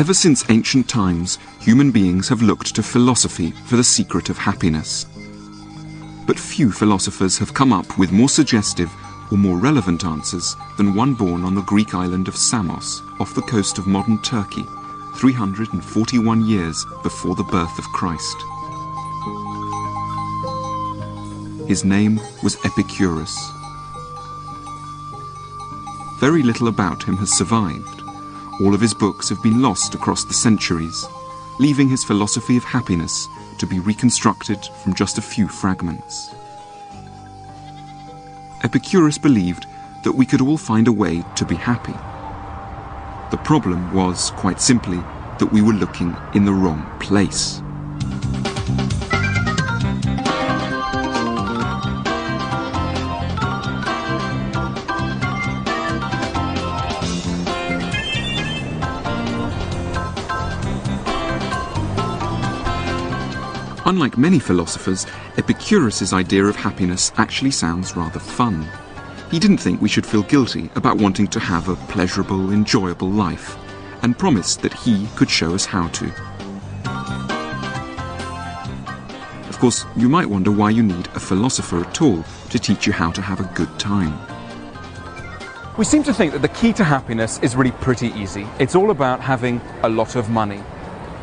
Ever since ancient times, human beings have looked to philosophy for the secret of happiness. But few philosophers have come up with more suggestive or more relevant answers than one born on the Greek island of Samos, off the coast of modern Turkey, 341 years before the birth of Christ. His name was Epicurus. Very little about him has survived. All of his books have been lost across the centuries, leaving his philosophy of happiness to be reconstructed from just a few fragments. Epicurus believed that we could all find a way to be happy. The problem was, quite simply, that we were looking in the wrong place. Unlike many philosophers, Epicurus's idea of happiness actually sounds rather fun. He didn't think we should feel guilty about wanting to have a pleasurable, enjoyable life, and promised that he could show us how to. Of course, you might wonder why you need a philosopher at all to teach you how to have a good time. We seem to think that the key to happiness is really pretty easy. It's all about having a lot of money.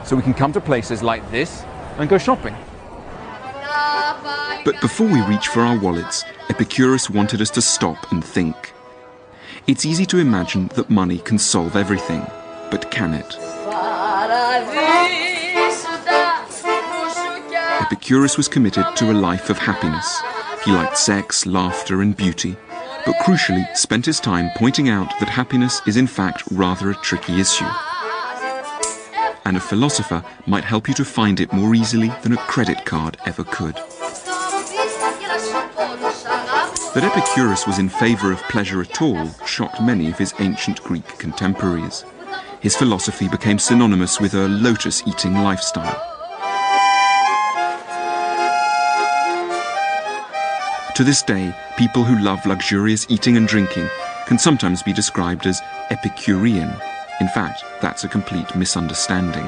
So we can come to places like this and go shopping. But before we reach for our wallets, Epicurus wanted us to stop and think. It's easy to imagine that money can solve everything, but can it? Epicurus was committed to a life of happiness. He liked sex, laughter, and beauty, but crucially spent his time pointing out that happiness is in fact rather a tricky issue. And a philosopher might help you to find it more easily than a credit card ever could. That Epicurus was in favour of pleasure at all shocked many of his ancient Greek contemporaries. His philosophy became synonymous with a lotus-eating lifestyle. To this day, people who love luxurious eating and drinking can sometimes be described as Epicurean. In fact, that's a complete misunderstanding.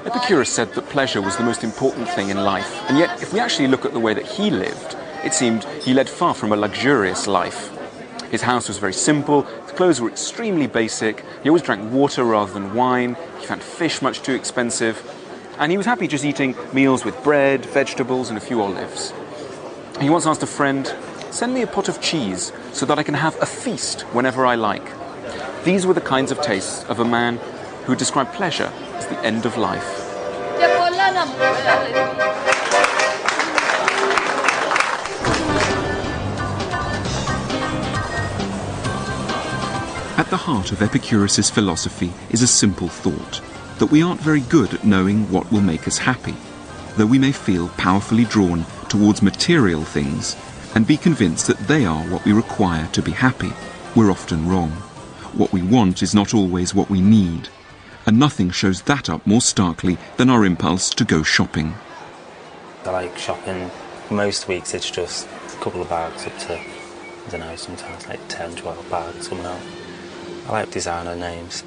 Epicurus said that pleasure was the most important thing in life, and yet if we actually look at the way that he lived, it seemed he led far from a luxurious life. His house was very simple, his clothes were extremely basic, he always drank water rather than wine, he found fish much too expensive, and he was happy just eating meals with bread, vegetables and a few olives. He once asked a friend, "Send me a pot of cheese so that I can have a feast whenever I like." These were the kinds of tastes of a man who described pleasure as the end of life. At the heart of Epicurus's philosophy is a simple thought, that we aren't very good at knowing what will make us happy. Though we may feel powerfully drawn towards material things and be convinced that they are what we require to be happy, we're often wrong. What we want is not always what we need, and nothing shows that up more starkly than our impulse to go shopping. I like shopping. Most weeks it's just a couple of bags up to, I don't know, sometimes like 10, 12 bags, something else. I like designer names.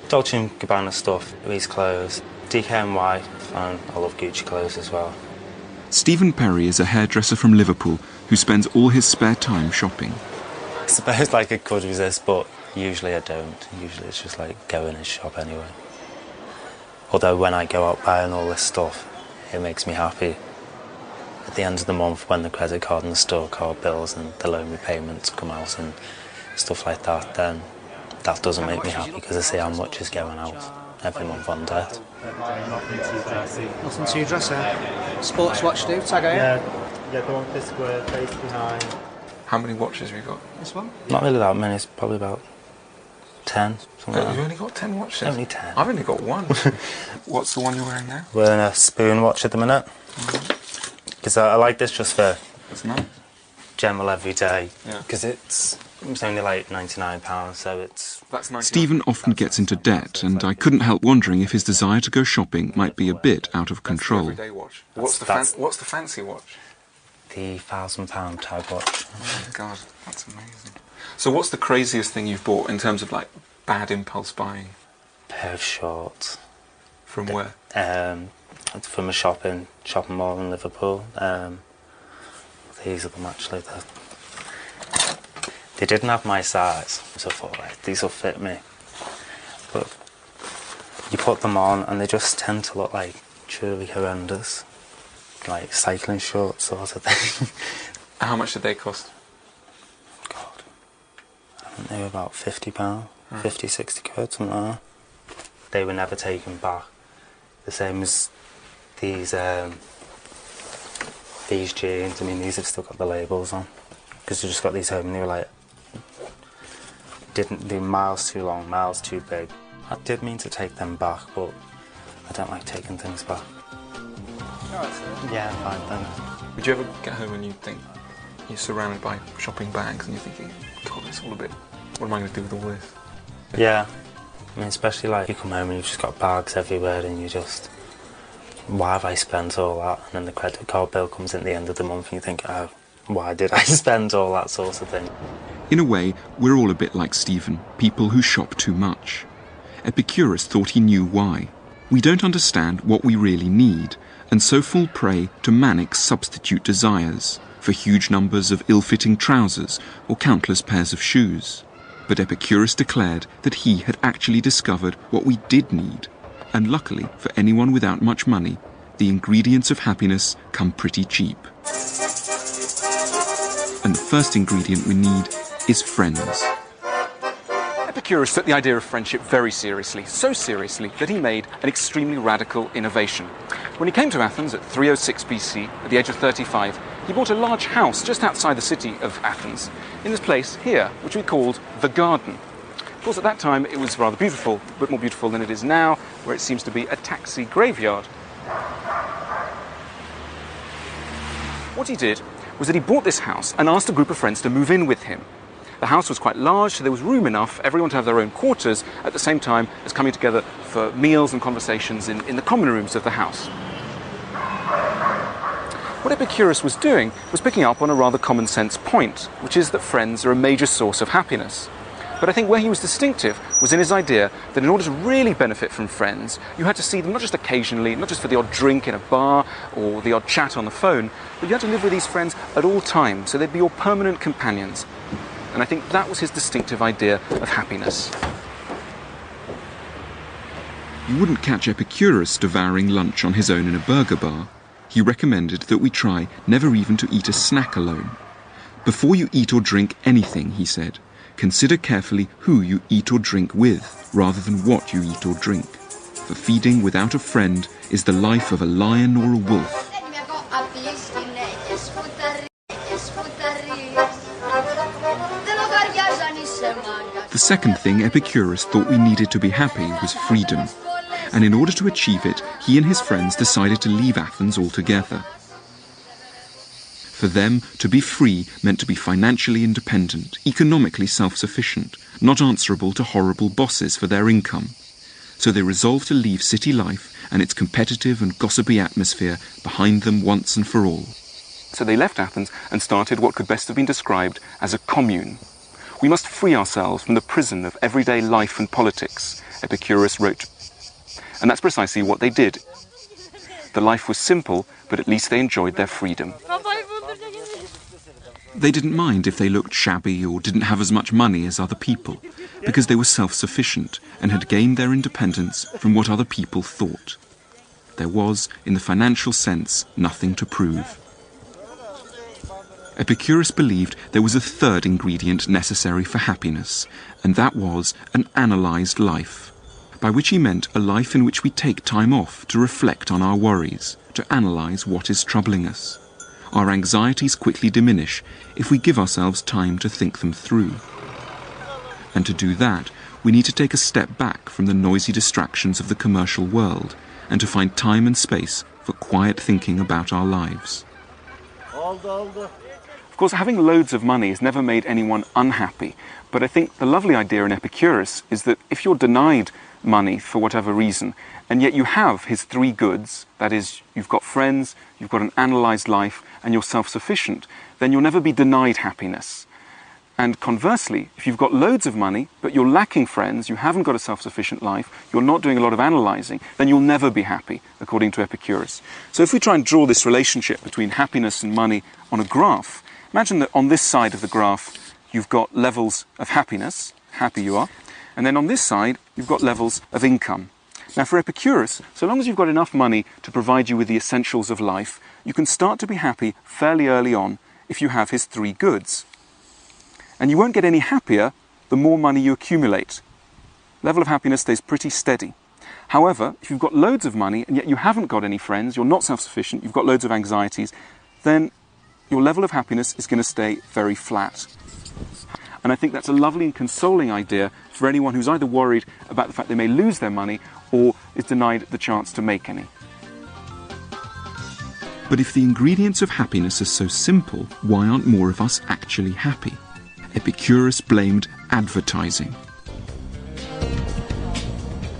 Dolce & Gabbana stuff, Louise clothes, DKNY, and I love Gucci clothes as well. Stephen Perry is a hairdresser from Liverpool who spends all his spare time shopping. I suppose like I could resist, but usually I don't. Usually it's just like go in and shop anyway. Although when I go out buying all this stuff, it makes me happy. At the end of the month when the credit card and the store card bills and the loan repayments come out and stuff like that, then that doesn't make me happy because I see how much is going out every month on debt. Nothing too dressy. Sports watch do, tag out. Yeah, the one with the square face behind. How many watches have you got? This one? Not really that many, it's probably about 10. You've only got 10 watches? Only 10. I've only got one. What's the one you're wearing now? Wearing a spoon watch at the minute. Because I like this just for That's nice. general everyday. Yeah. Because it's only like £99, so it's... That's nice. Stephen often gets into debt, and I couldn't help wondering if his desire to go shopping might be a bit out of control. Everyday watch. What's the fancy watch? the £1,000 tag watch. Oh my God, that's amazing. So what's the craziest thing you've bought in terms of like bad impulse buying? Pair of shorts. From where? From a shopping mall in Liverpool. These are them actually. They didn't have my size, so I thought, right, these will fit me. But you put them on and they just tend to look like truly horrendous. Like cycling shorts sort of thing. How much did they cost? God, I think they were about £50, 50, 60 quid, something like that. They were never taken back. The same as these jeans. I mean, these have still got the labels on because you just got these home and they were like, didn't do miles too long, miles too big. I did mean to take them back, but I don't like taking things back. Yeah, fine, thanks. Would you ever get home and you think you're surrounded by shopping bags and you're thinking, God, it's all a bit, what am I going to do with all this? Yeah, I mean, especially like you come home and you've just got bags everywhere and you just, why have I spent all that? And then the credit card bill comes in at the end of the month and you think, oh, why did I spend all that sort of thing? In a way, we're all a bit like Stephen, people who shop too much. Epicurus thought he knew why. We don't understand what we really need, and so fall prey to manic substitute desires for huge numbers of ill-fitting trousers or countless pairs of shoes. But Epicurus declared that he had actually discovered what we did need, and luckily for anyone without much money, the ingredients of happiness come pretty cheap. And the first ingredient we need is friends. Epicurus took the idea of friendship very seriously, so seriously that he made an extremely radical innovation. When he came to Athens at 306 BC, at the age of 35, he bought a large house just outside the city of Athens, in this place here, which we called the Garden. Of course, at that time it was rather beautiful, a bit more beautiful than it is now, where it seems to be a taxi graveyard. What he did was that he bought this house and asked a group of friends to move in with him. The house was quite large, so there was room enough for everyone to have their own quarters at the same time as coming together for meals and conversations in the common rooms of the house. What Epicurus was doing was picking up on a rather common sense point, which is that friends are a major source of happiness. But I think where he was distinctive was in his idea that in order to really benefit from friends, you had to see them not just occasionally, not just for the odd drink in a bar or the odd chat on the phone, but you had to live with these friends at all times, so they'd be your permanent companions. And I think that was his distinctive idea of happiness. You wouldn't catch Epicurus devouring lunch on his own in a burger bar. He recommended that we try never even to eat a snack alone. Before you eat or drink anything, he said, consider carefully who you eat or drink with, rather than what you eat or drink. For feeding without a friend is the life of a lion or a wolf. The second thing Epicurus thought we needed to be happy was freedom. And in order to achieve it, he and his friends decided to leave Athens altogether. For them, to be free meant to be financially independent, economically self-sufficient, not answerable to horrible bosses for their income. So they resolved to leave city life and its competitive and gossipy atmosphere behind them once and for all. So they left Athens and started what could best have been described as a commune. We must free ourselves from the prison of everyday life and politics, Epicurus wrote. And that's precisely what they did. The life was simple, but at least they enjoyed their freedom. They didn't mind if they looked shabby or didn't have as much money as other people, because they were self-sufficient and had gained their independence from what other people thought. There was, in the financial sense, nothing to prove. Epicurus believed there was a third ingredient necessary for happiness, and that was an analysed life, by which he meant a life in which we take time off to reflect on our worries, to analyse what is troubling us. Our anxieties quickly diminish if we give ourselves time to think them through. And to do that, we need to take a step back from the noisy distractions of the commercial world and to find time and space for quiet thinking about our lives. Of course, having loads of money has never made anyone unhappy, but I think the lovely idea in Epicurus is that if you're denied money for whatever reason, and yet you have his three goods, that is, you've got friends, you've got an analysed life, and you're self-sufficient, then you'll never be denied happiness. And conversely, if you've got loads of money, but you're lacking friends, you haven't got a self-sufficient life, you're not doing a lot of analysing, then you'll never be happy, according to Epicurus. So if we try and draw this relationship between happiness and money on a graph, imagine that on this side of the graph, you've got levels of happiness, happy you are, and then on this side, you've got levels of income. Now for Epicurus, so long as you've got enough money to provide you with the essentials of life, you can start to be happy fairly early on if you have his three goods. And you won't get any happier the more money you accumulate. Level of happiness stays pretty steady. However, if you've got loads of money and yet you haven't got any friends, you're not self-sufficient, you've got loads of anxieties, then your level of happiness is going to stay very flat. And I think that's a lovely and consoling idea for anyone who's either worried about the fact they may lose their money or is denied the chance to make any. But if the ingredients of happiness are so simple, why aren't more of us actually happy? Epicurus blamed advertising.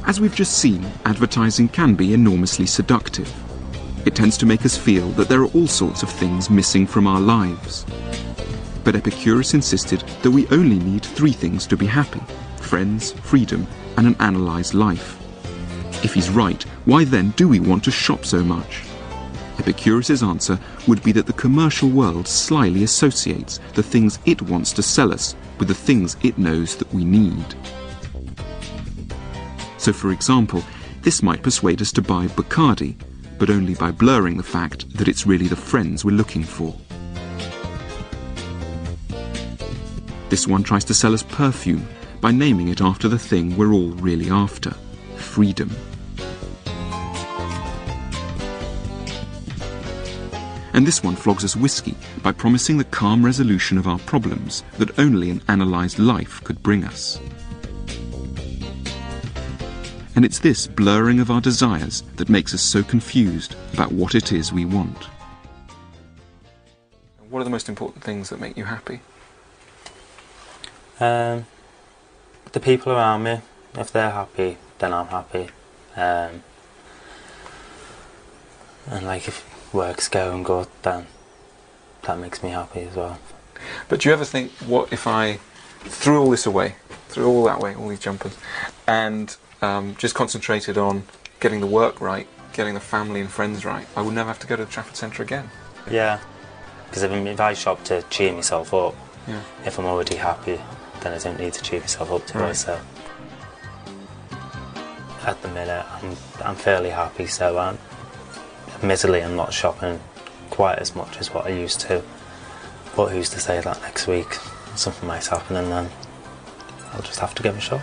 As we've just seen, advertising can be enormously seductive. It tends to make us feel that there are all sorts of things missing from our lives. But Epicurus insisted that we only need three things to be happy: friends, freedom, and an analysed life. If he's right, why then do we want to shop so much? Epicurus's answer would be that the commercial world slyly associates the things it wants to sell us with the things it knows that we need. So, for example, this might persuade us to buy Bacardi, but only by blurring the fact that it's really the friends we're looking for. This one tries to sell us perfume by naming it after the thing we're all really after: freedom. And this one flogs us whiskey by promising the calm resolution of our problems that only an analysed life could bring us. And it's this blurring of our desires that makes us so confused about what it is we want. What are the most important things that make you happy? The people around me. If they're happy, then I'm happy. And like if work's going good, then that makes me happy as well. But do you ever think, what if I threw all this away, threw all that away, all these jumpers, and just concentrated on getting the work right, getting the family and friends right, I would never have to go to the Trafford Centre again? Yeah, because if I shop to cheer myself up, if I'm already happy, then I don't need to cheer myself up to it. So at the minute, I'm fairly happy, so admittedly I'm not shopping quite as much as what I used to, but who's to say that next week something might happen and then I'll just have to give a shot.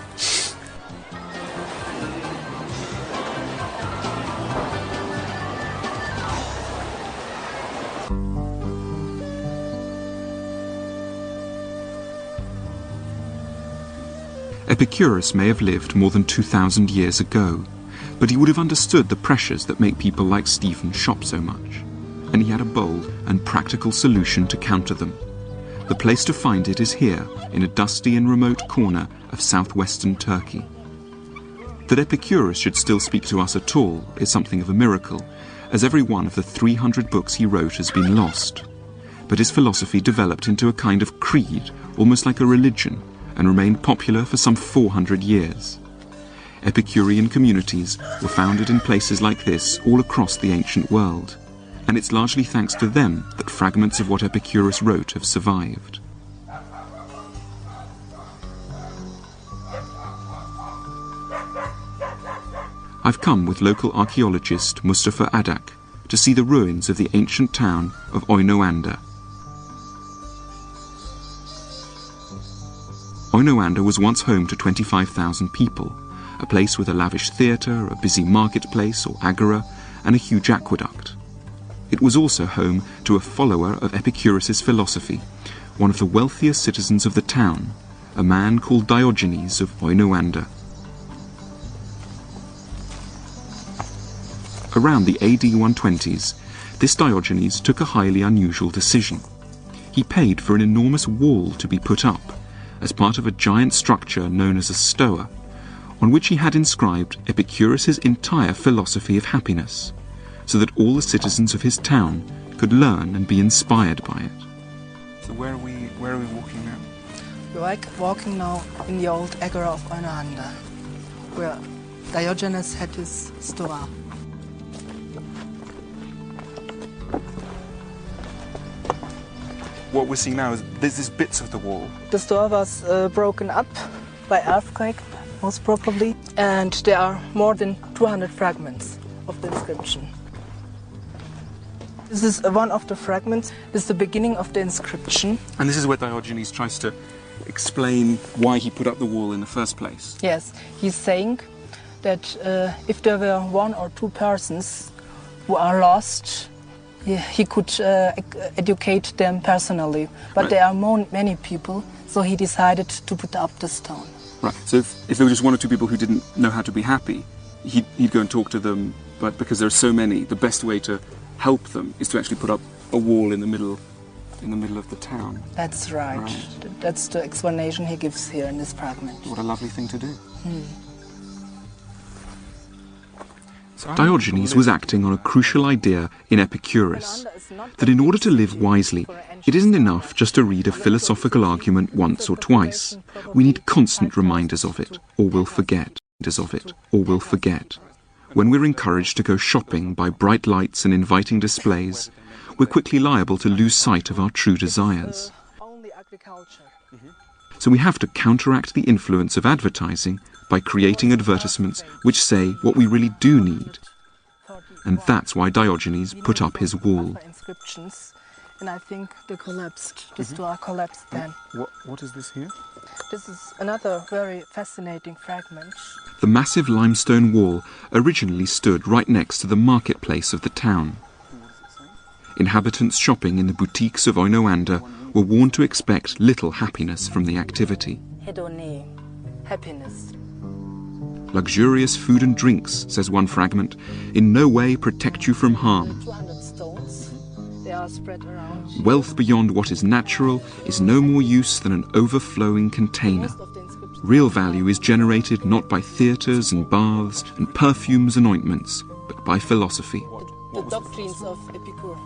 Epicurus may have lived more than 2,000 years ago, but he would have understood the pressures that make people like Stephen shop so much, and he had a bold and practical solution to counter them. The place to find it is here, in a dusty and remote corner of southwestern Turkey. That Epicurus should still speak to us at all is something of a miracle, as every one of the 300 books he wrote has been lost. But his philosophy developed into a kind of creed, almost like a religion, and remained popular for some 400 years. Epicurean communities were founded in places like this all across the ancient world, and it's largely thanks to them that fragments of what Epicurus wrote have survived. I've come with local archaeologist Mustafa Adak to see the ruins of the ancient town of Oynoanda. Oynoanda was once home to 25,000 people, a place with a lavish theatre, a busy marketplace or agora, and a huge aqueduct. It was also home to a follower of Epicurus's philosophy, one of the wealthiest citizens of the town, a man called Diogenes of Oynoanda. Around the AD 120s, this Diogenes took a highly unusual decision. He paid for an enormous wall to be put up, as part of a giant structure known as a stoa, on which he had inscribed Epicurus's entire philosophy of happiness, so that all the citizens of his town could learn and be inspired by it. So where are we walking now? We're walking now in the old agora of Oinander, where Diogenes had his stoa. What we're seeing now is there's these bits of the wall. The stoa was broken up by earthquake, most probably, and there are more than 200 fragments of the inscription. This is one of the fragments. This is the beginning of the inscription. And this is where Diogenes tries to explain why he put up the wall in the first place. Yes, he's saying that if there were one or two persons who are lost, he could educate them personally. But Right. there are many people, so he decided to put up the stone. Right. So if there were just one or two people who didn't know how to be happy, he'd go and talk to them. But because there are so many, the best way to help them is to actually put up a wall in the middle of the town. That's right. Right. That's the explanation he gives here in this fragment. What a lovely thing to do. So Diogenes was acting on a crucial idea in Epicurus, that in order to live wisely, it isn't enough just to read a philosophical argument once or twice. We need constant reminders of it, or we'll forget. When we're encouraged to go shopping by bright lights and inviting displays, we're quickly liable to lose sight of our true desires. Only agriculture. So we have to counteract the influence of advertising by creating advertisements which say what we really do need. And that's why Diogenes put up his wall. Inscriptions, and I think they collapsed. The stoa collapsed then. What is this here? This is another very fascinating fragment. The massive limestone wall originally stood right next to the marketplace of the town. Inhabitants shopping in the boutiques of Oinander were warned to expect little happiness from the activity. Hedone, happiness. Luxurious food and drinks, says one fragment, in no way protect you from harm. 200 stones. They are spread around. Wealth beyond what is natural is no more use than an overflowing container. Most of the inscriptions. Real value is generated not by theatres and baths and perfumes and ointments, but by philosophy. The doctrines of Epicurus.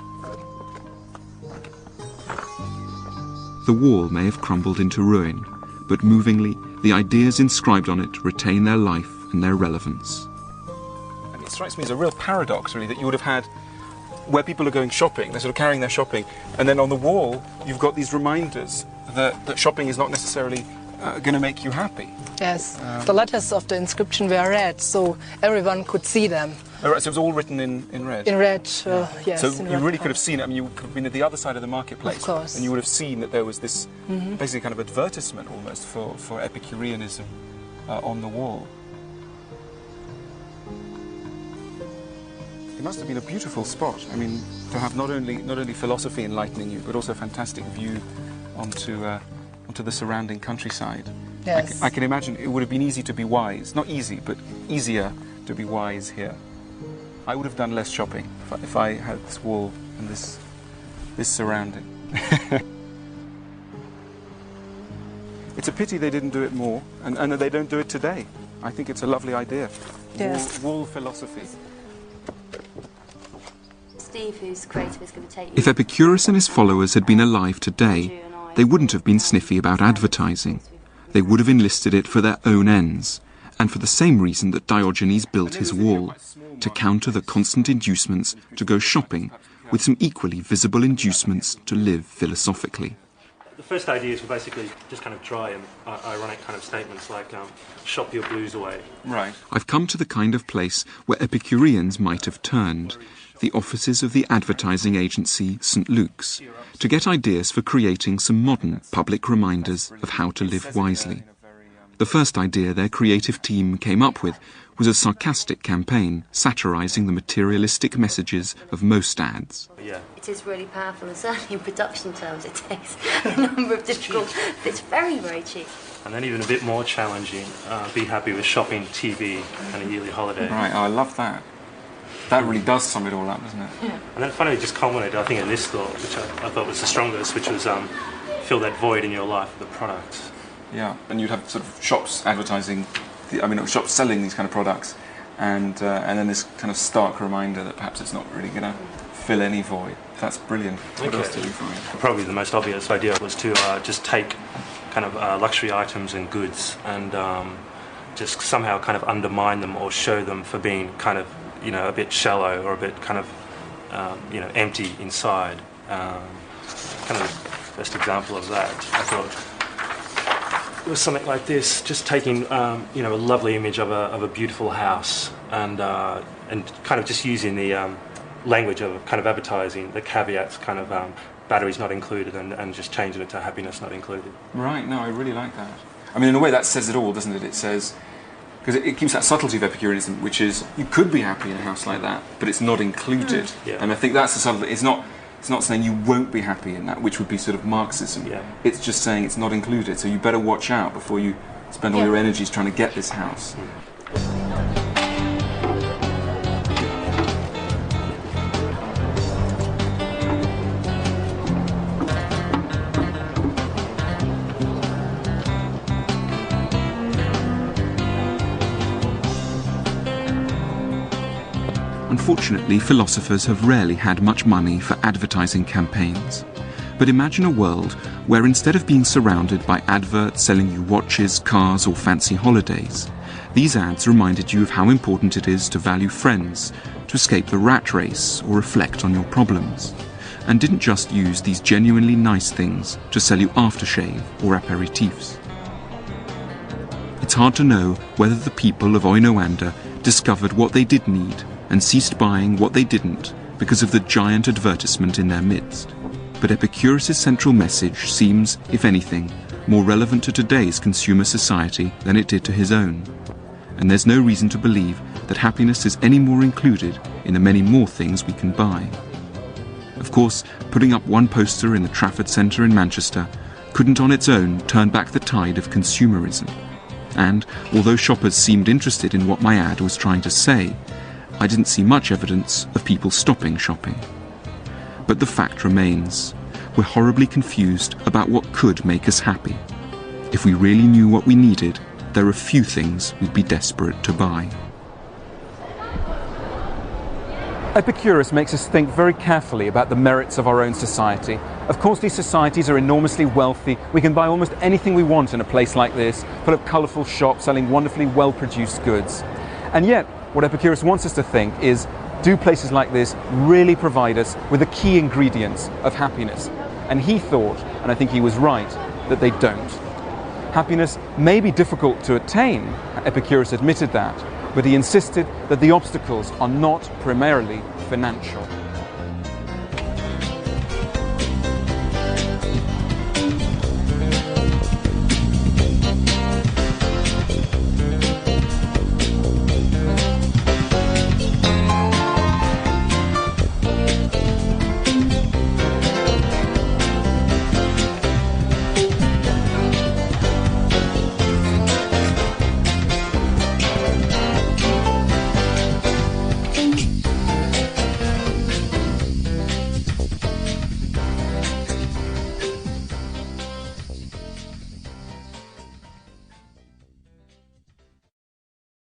The wall may have crumbled into ruin, but movingly, the ideas inscribed on it retain their life and their relevance. And it strikes me as a real paradox, really, that you would have had where people are going shopping, they're sort of carrying their shopping, and then on the wall you've got these reminders that shopping is not necessarily going to make you happy. Yes, the letters of the inscription were red, so everyone could see them. Oh, right, so it was all written in red? In red, yes. So in you red really could color. have seen it. I mean, you could have been at the other side of the marketplace. Of course. And you would have seen that there was this basically kind of advertisement almost for Epicureanism on the wall. It must have been a beautiful spot. I mean, to have not only philosophy enlightening you, but also a fantastic view onto the surrounding countryside. Yes. I can imagine it would have been easy to be wise. Not easy, but easier to be wise here. I would have done less shopping if I had this wall and this surrounding. It's a pity they didn't do it more, and that they don't do it today. I think it's a lovely idea. Yes. Wall philosophy. Steve, who's creative, is going to take you. If Epicurus and his followers had been alive today, they wouldn't have been sniffy about advertising. They would have enlisted it for their own ends, and for the same reason that Diogenes built his wall, to counter the constant inducements to go shopping, with some equally visible inducements to live philosophically. The first ideas were basically just kind of dry and ironic kind of statements like, shop your blues away. Right. I've come to the kind of place where Epicureans might have turned, the offices of the advertising agency St. Luke's, to get ideas for creating some modern public reminders of how to live wisely. The first idea their creative team came up with was a sarcastic campaign satirising the materialistic messages of most ads. Yeah. It is really powerful, and certainly in production terms it takes a number of difficult... It's very, very cheap. And then even a bit more challenging, be happy with shopping, TV and a yearly holiday. Right, I love that. That really does sum it all up, doesn't it? Yeah. And then finally it just culminated, I think, in this thought, which I thought was the strongest, which was fill that void in your life with a product. Yeah, and you'd have sort of shops advertising, shops selling these kind of products, and then this kind of stark reminder that perhaps it's not really going to fill any void. That's brilliant. What else did you find? Probably the most obvious idea was to just take kind of luxury items and goods and just somehow kind of undermine them or show them for being kind of, you know, a bit shallow or a bit kind of, you know, empty inside. Kind of the best example of that, I thought, it was something like this, just taking, you know, a lovely image of a beautiful house and kind of just using the language of kind of advertising, the caveats, kind of batteries not included, and just changing it to happiness not included. Right, no, I really like that. I mean, in a way that says it all, doesn't it? It says, because it keeps that subtlety of Epicureanism, which is, you could be happy in a house like that, but it's not included. Yeah. And I think that's the subtlety. It's not saying you won't be happy in that, which would be sort of Marxism. Yeah. It's just saying it's not included, so you better watch out before you spend all your energies trying to get this house. Unfortunately, philosophers have rarely had much money for advertising campaigns. But imagine a world where instead of being surrounded by adverts selling you watches, cars or fancy holidays, these ads reminded you of how important it is to value friends, to escape the rat race or reflect on your problems, and didn't just use these genuinely nice things to sell you aftershave or aperitifs. It's hard to know whether the people of Oinoanda discovered what they did need and ceased buying what they didn't because of the giant advertisement in their midst. But Epicurus' central message seems, if anything, more relevant to today's consumer society than it did to his own. And there's no reason to believe that happiness is any more included in the many more things we can buy. Of course, putting up one poster in the Trafford Centre in Manchester couldn't on its own turn back the tide of consumerism. And although shoppers seemed interested in what my ad was trying to say, I didn't see much evidence of people stopping shopping. But the fact remains, we're horribly confused about what could make us happy. If we really knew what we needed, there are few things we'd be desperate to buy. Epicurus makes us think very carefully about the merits of our own society. Of course, these societies are enormously wealthy. We can buy almost anything we want in a place like this, full of colourful shops selling wonderfully well-produced goods. And yet, what Epicurus wants us to think is, do places like this really provide us with the key ingredients of happiness? And he thought, and I think he was right, that they don't. Happiness may be difficult to attain, Epicurus admitted that, but he insisted that the obstacles are not primarily financial.